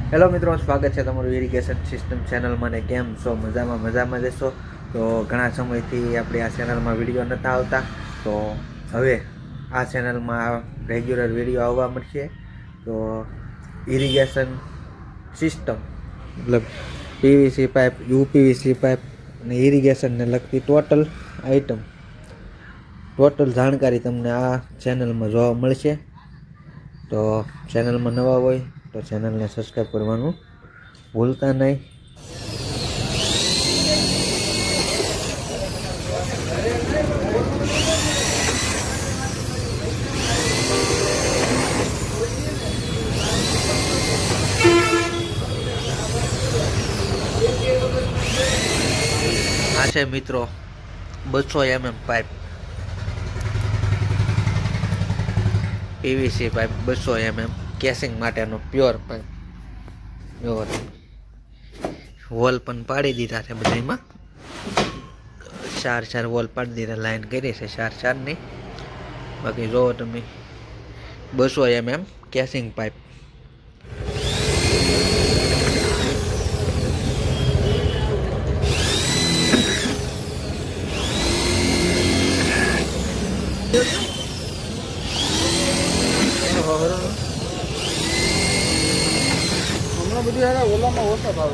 Hello મિત્રો, સ્વાગત છે તમારું ઇરિગેશન સિસ્ટમ ચેનલમાં. ને કેમ છો? મજામાં જશો. તો ઘણા સમયથી આપણે આ ચેનલમાં વિડીયો નહોતા આવતા, તો હવે આ ચેનલમાં રેગ્યુલર વિડીયો આવવા મળશે. તો ઇરિગેશન સિસ્ટમ મતલબ પીવીસી પાઇપ, યુપીવીસી પાઇપ અને ઇરિગેશનને લગતી ટોટલ જાણકારી તમને આ ચેનલમાં જોવા મળશે. તો ચેનલમાં નવા હોય તો ચેનલને સબસ્ક્રાઈબ કરવાનું ભૂલતા નહીં. આ છે મિત્રો 200 mm pipe, PVC pipe 200 mm casing માટેનો પ્યોર પાઇપ. વોલ પણ પાડી દીધા છે બધામાં, 4 વોલ પાડી દીધા, લાઈન કરી છે 4 ની. બાકી જોવો તમે 200 mm કેસિંગ પાઇપ. હમણાં બધી ઓલામાં ઓછા ભાવ.